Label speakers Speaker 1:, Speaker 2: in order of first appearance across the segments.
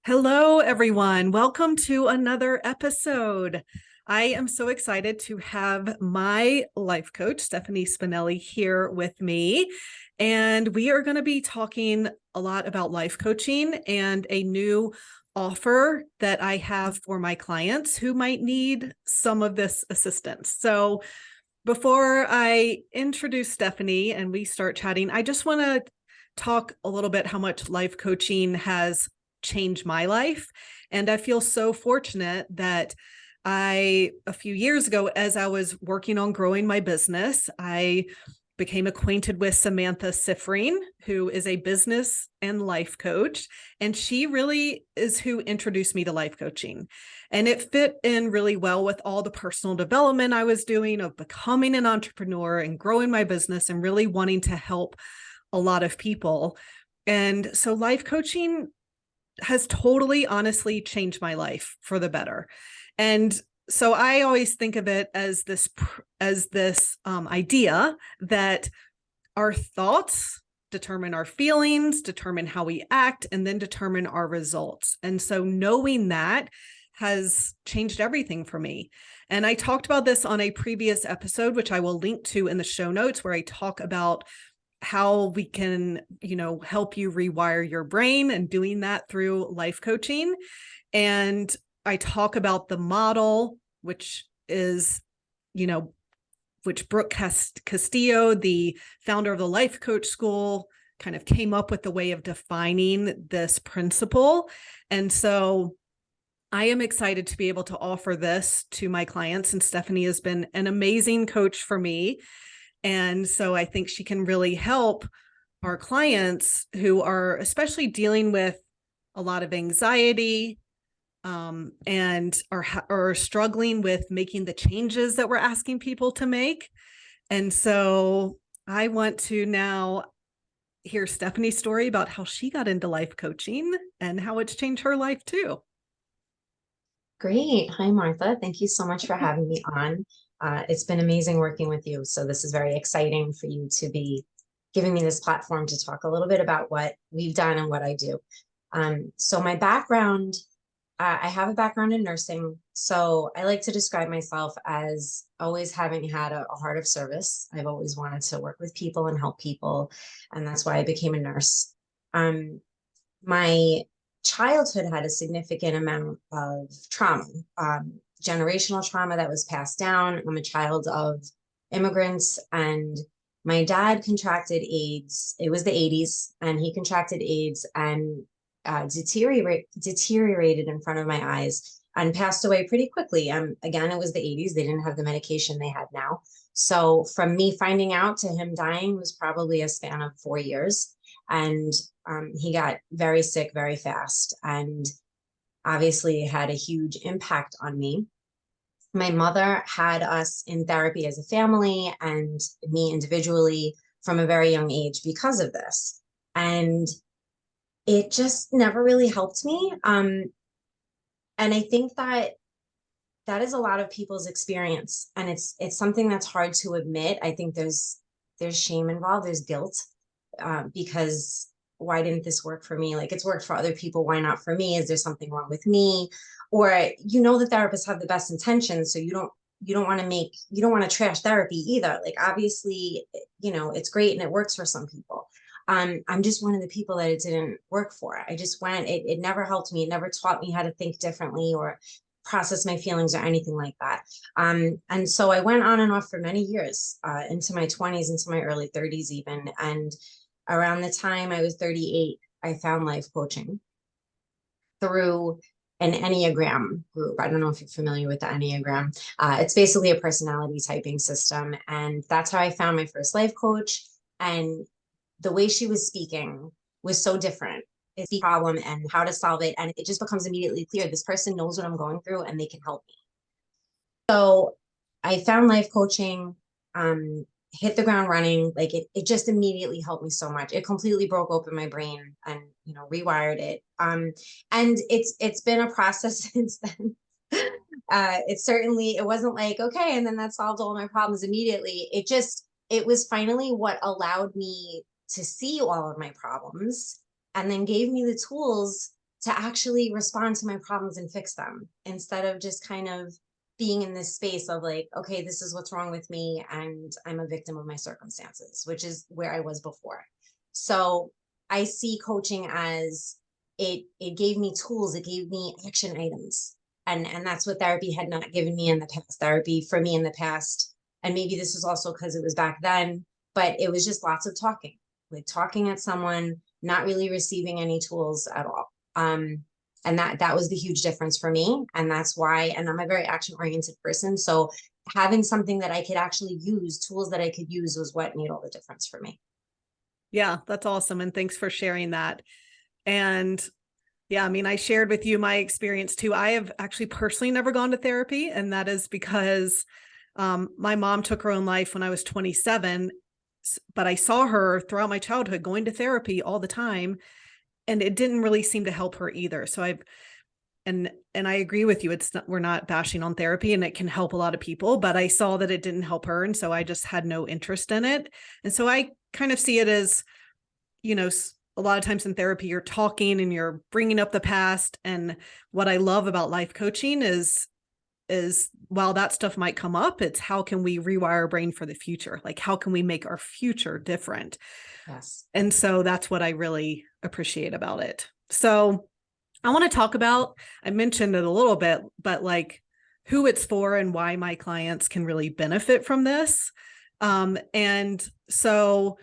Speaker 1: Hello, everyone. Welcome to another episode. I am so excited to have my life coach, Stephanie Spinelli, here with me. And we are going to be talking a lot about life coaching and a new offer that I have for my clients who might need some of this assistance. So, before I introduce Stephanie and we start chatting, I just want to talk a little bit how much life coaching has changed my life. And I feel so fortunate that a few years ago, as I was working on growing my business, I became acquainted with Samantha Sifrine, who is a business and life coach. And she really is who introduced me to life coaching. And it fit in really well with all the personal development I was doing of becoming an entrepreneur and growing my business and really wanting to help a lot of people. And so life coaching has totally, honestly changed my life for the better. And so I always think of it as this idea that our thoughts determine our feelings, determine how we act, and then determine our results. And so knowing that has changed everything for me. And I talked about this on a previous episode, which I will link to in the show notes, where I talk about how we can, help you rewire your brain and doing that through life coaching. And I talk about the model, which is, which Brooke Castillo, the founder of the Life Coach School, kind of came up with the way of defining this principle. And so I am excited to be able to offer this to my clients. And Stephanie has been an amazing coach for me. And so I think she can really help our clients who are especially dealing with a lot of anxiety, and are struggling with making the changes that we're asking people to make. And so I want to now hear Stephanie's story about how she got into life coaching and how it's changed her life too.
Speaker 2: Great. Hi, Martha. Thank you so much for having me on. It's been amazing working with you. So this is very exciting for you to be giving me this platform to talk a little bit about what we've done and what I do. So my background, I have a background in nursing. So I like to describe myself as always having had a heart of service. I've always wanted to work with people and help people. And that's why I became a nurse. My childhood had a significant amount of trauma, generational trauma that was passed down. I'm a child of immigrants, and my dad contracted AIDS. It was the 80s, and he contracted AIDS and deteriorated in front of my eyes and passed away pretty quickly. Again, it was the 80s. They didn't have the medication they have now. So from me finding out to him dying was probably a span of 4 years. And he got very sick very fast, and obviously had a huge impact on me. My mother had us in therapy as a family and me individually from a very young age because of this. And it just never really helped me. And I think that that is a lot of people's experience. And it's something that's hard to admit. I think there's shame involved, there's guilt, because why didn't this work for me? Like, it's worked for other people, why not for me? Is there something wrong with me? Or the therapists have the best intentions, so you don't want to trash therapy either. Like, obviously, it's great and it works for some people. I'm just one of the people that it didn't work for. I just went, it never helped me. It never taught me how to think differently or process my feelings or anything like that. And so I went on and off for many years, into my 20s, into my early 30s even. And around the time I was 38, I found life coaching through an Enneagram group. I don't know if you're familiar with the Enneagram. It's basically a personality typing system. And that's how I found my first life coach. And the way she was speaking was so different. It's the problem and how to solve it. And it just becomes immediately clear. This person knows what I'm going through and they can help me. So I found life coaching, hit the ground running. Like, it just immediately helped me so much. It completely broke open my brain and, rewired it. And it's been a process since then. It wasn't like, okay, and then that solved all my problems immediately. It was finally what allowed me to see all of my problems and then gave me the tools to actually respond to my problems and fix them instead of just kind of being in this space of like, okay, this is what's wrong with me and I'm a victim of my circumstances, which is where I was before. So I see coaching as it gave me tools, it gave me action items. And that's what therapy had not given me in the past. Therapy for me in the past, and maybe this is also because it was back then, but it was just lots of talking, like talking at someone, not really receiving any tools at all. And that was the huge difference for me. And that's why, and I'm a very action oriented person. So having something that I could actually use, tools that I could use, was what made all the difference for me.
Speaker 1: Yeah, that's awesome. And thanks for sharing that. And yeah, I mean, I shared with you my experience too. I have actually personally never gone to therapy, and that is because my mom took her own life when I was 27, but I saw her throughout my childhood going to therapy all the time, and it didn't really seem to help her either. So and I agree with you. It's not, we're not bashing on therapy, and it can help a lot of people, but I saw that it didn't help her, and so I just had no interest in it. And so I kind of see it as, you know, a lot of times in therapy, you're talking and you're bringing up the past. And what I love about life coaching is while that stuff might come up, it's how can we rewire our brain for the future? Like, how can we make our future different?
Speaker 2: Yes.
Speaker 1: And so that's what I really appreciate about it. So I want to talk about, I mentioned it a little bit, but like who it's for and why my clients can really benefit from this. And so,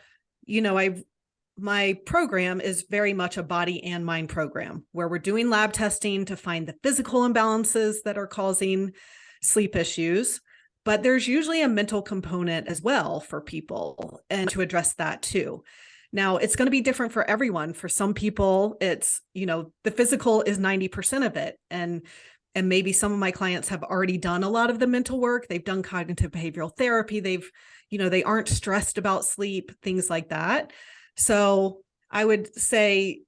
Speaker 1: you know, my program is very much a body and mind program where we're doing lab testing to find the physical imbalances that are causing sleep issues, but there's usually a mental component as well for people, and to address that too. Now, it's going to be different for everyone. For some people, it's, you know, the physical is 90% of it. And maybe some of my clients have already done a lot of the mental work. They've done cognitive behavioral therapy. They've, you know, they aren't stressed about sleep, things like that. So I would say,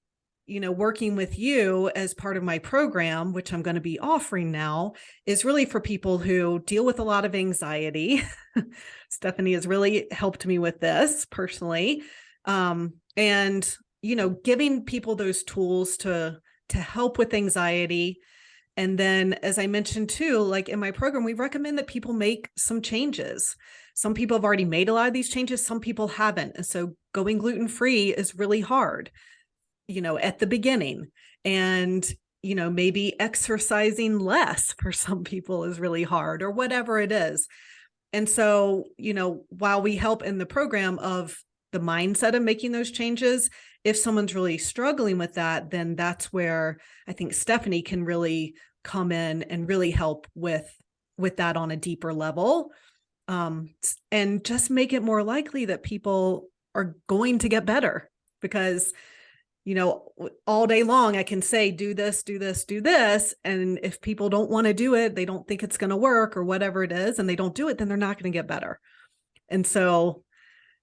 Speaker 1: you know, working with you as part of my program, which I'm going to be offering now, is really for people who deal with a lot of anxiety. Stephanie has really helped me with this personally. And, you know, giving people those tools to help with anxiety. And then, as I mentioned too, like in my program, we recommend that people make some changes. Some people have already made a lot of these changes. Some people haven't. And so going gluten-free is really hard, you know, at the beginning. And, you know, maybe exercising less for some people is really hard, or whatever it is. And so, you know, while we help in the program of the mindset of making those changes, if someone's really struggling with that, then that's where I think Stephanie can really come in and really help with that on a deeper level. And just make it more likely that people are going to get better, because, you know, all day long I can say, do this, do this, do this. And if people don't want to do it, they don't think it's going to work or whatever it is, and they don't do it, then they're not going to get better. And so,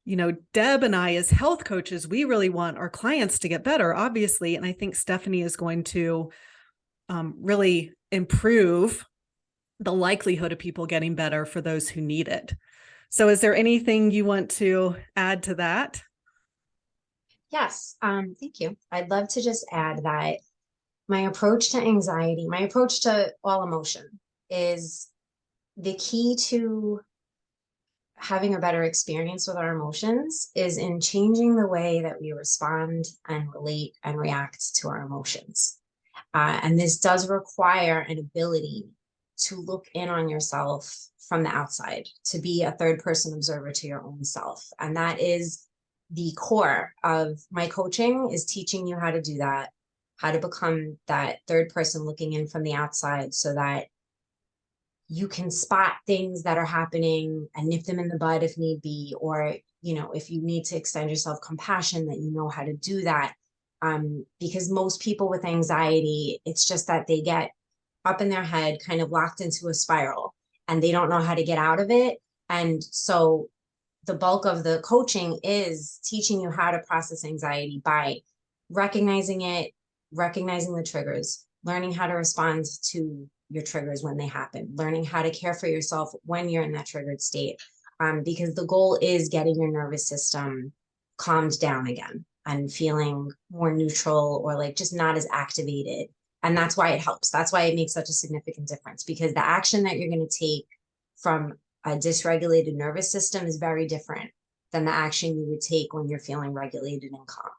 Speaker 1: you know, Deb and I as health coaches, we really want our clients to get better, obviously. And I think Stephanie is going to really improve the likelihood of people getting better for those who need it. So is there anything you want to add to that?
Speaker 2: Yes. Thank you. I'd love to just add that my approach to anxiety, my approach to all emotion, is the key to having a better experience with our emotions is in changing the way that we respond and relate and react to our emotions. And this does require an ability to look in on yourself from the outside, to be a third person observer to your own self. And that is the core of my coaching, is teaching you how to do that, how to become that third person looking in from the outside, so that you can spot things that are happening and nip them in the bud if need be, or, you know, if you need to extend yourself compassion, that you know how to do that. Because most people with anxiety, it's just that they get up in their head, kind of locked into a spiral, and they don't know how to get out of it. And so the bulk of the coaching is teaching you how to process anxiety by recognizing it, recognizing the triggers, learning how to respond to your triggers when they happen, learning how to care for yourself when you're in that triggered state. Because the goal is getting your nervous system calmed down again. and feeling more neutral or like just not as activated. And that's why it helps. That's why it makes such a significant difference, because the action that you're going to take from a dysregulated nervous system is very different than the action you would take when you're feeling regulated and calm.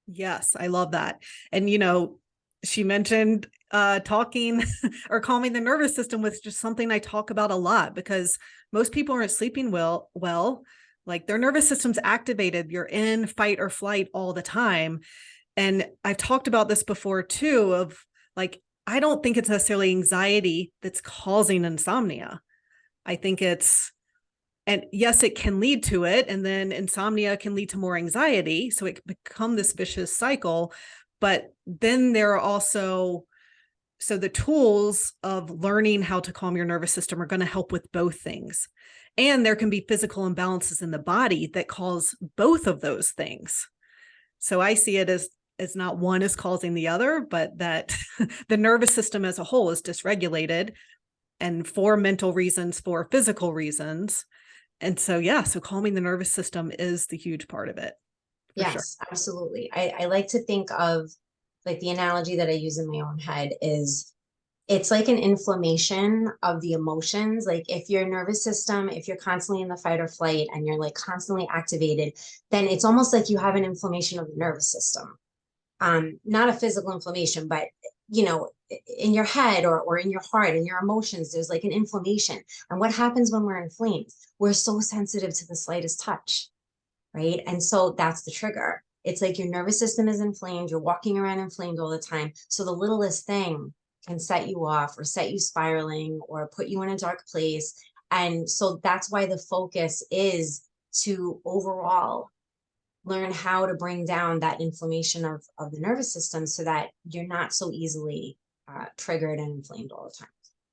Speaker 1: Yes, I love that. And, you know, she mentioned talking or calming the nervous system, was just something I talk about a lot, because most people aren't sleeping well, like their nervous system's activated. You're in fight or flight all the time. And I've talked about this before too, of like, I don't think it's necessarily anxiety that's causing insomnia. I think it's, and yes, it can lead to it. And then insomnia can lead to more anxiety. So it can become this vicious cycle. But then there are also, so the tools of learning how to calm your nervous system are going to help with both things. And there can be physical imbalances in the body that cause both of those things. So I see it as not one is causing the other, but that the nervous system as a whole is dysregulated, and for mental reasons, for physical reasons. And so, yeah, so calming the nervous system is the huge part of it.
Speaker 2: Yes,
Speaker 1: sure.
Speaker 2: absolutely. I like to think of like the analogy that I use in my own head is it's like an inflammation of the emotions. Like if your nervous system, if you're constantly in the fight or flight and you're like constantly activated, then it's almost like you have an inflammation of the nervous system. Not a physical inflammation, but you know, in your head or in your heart and your emotions, there's like an inflammation. And what happens when we're inflamed? We're so sensitive to the slightest touch, right? And so that's the trigger. It's like your nervous system is inflamed. You're walking around inflamed all the time. So the littlest thing can set you off or set you spiraling or put you in a dark place. And so that's why the focus is to overall learn how to bring down that inflammation of the nervous system so that you're not so easily triggered and inflamed all the time.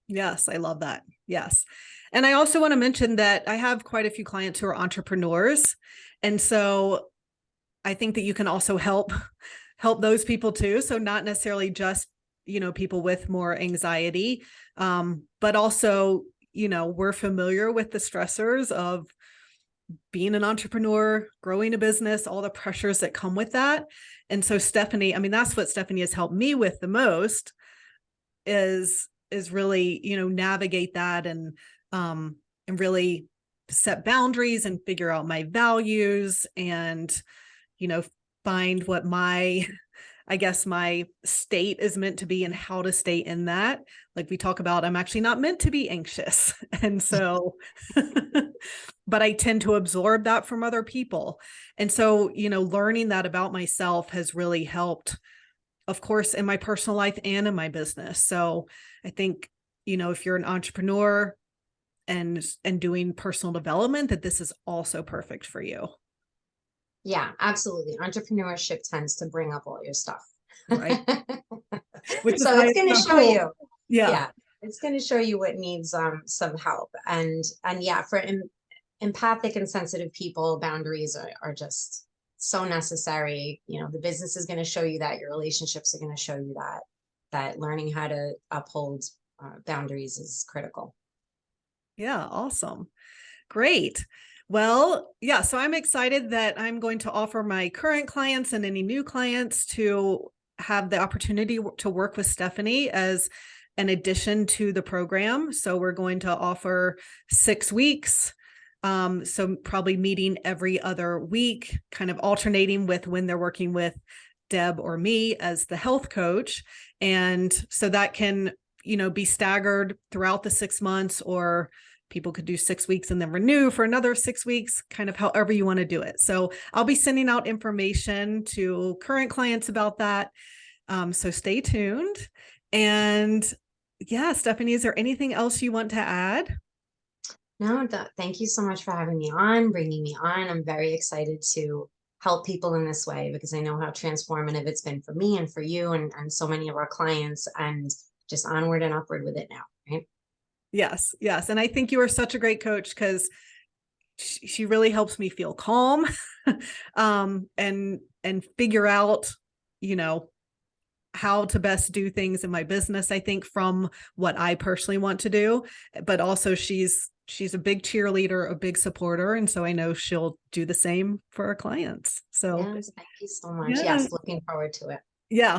Speaker 1: Yes, I love that. Yes. And I also want to mention that I have quite a few clients who are entrepreneurs. And so I think that you can also help those people too. So not necessarily just, you know, people with more anxiety, but also, you know, we're familiar with the stressors of being an entrepreneur, growing a business, all the pressures that come with that. And so Stephanie, I mean, that's what Stephanie has helped me with the most is really, you know, navigate that and really set boundaries and figure out my values and, you know, find what my, I guess my state is meant to be and how to stay in that. Like we talk about, I'm actually not meant to be anxious. And so, but I tend to absorb that from other people. And so, you know, learning that about myself has really helped, of course, in my personal life and in my business. So I think, you know, if you're an entrepreneur and doing personal development, that this is also perfect for you.
Speaker 2: Yeah, absolutely. Entrepreneurship tends to bring up all your stuff.
Speaker 1: Right. Which is
Speaker 2: So
Speaker 1: why
Speaker 2: it's
Speaker 1: it's
Speaker 2: going to
Speaker 1: so
Speaker 2: show
Speaker 1: cool.
Speaker 2: you.
Speaker 1: Yeah.
Speaker 2: Yeah, it's going to show you what needs some help. And yeah, for empathic and sensitive people, boundaries are just so necessary. You know, the business is going to show you that, your relationships are going to show you that learning how to uphold boundaries is critical.
Speaker 1: Yeah. Awesome. Great. Well, yeah, so I'm excited that I'm going to offer my current clients and any new clients to have the opportunity to work with Stephanie as an addition to the program. So we're going to offer 6 weeks. So probably meeting every other week, kind of alternating with when they're working with Deb or me as the health coach. And so that can, you know, be staggered throughout the 6 months, or people could do 6 weeks and then renew for another 6 weeks, kind of however you want to do it. So I'll be sending out information to current clients about that. So stay tuned. And yeah, Stephanie, is there anything else you want to add?
Speaker 2: No, thank you so much for having me on, bringing me on. I'm very excited to help people in this way because I know how transformative it's been for me and for you and so many of our clients, and just onward and upward with it now, right?
Speaker 1: Yes, yes. And I think you are such a great coach because she really helps me feel calm and figure out, you know, how to best do things in my business, I think, from what I personally want to do. But also she's a big cheerleader, a big supporter. And so I know she'll do the same for our clients. So
Speaker 2: Yes, thank you so much.
Speaker 1: yeah,
Speaker 2: Yes, looking forward to it.
Speaker 1: yeah.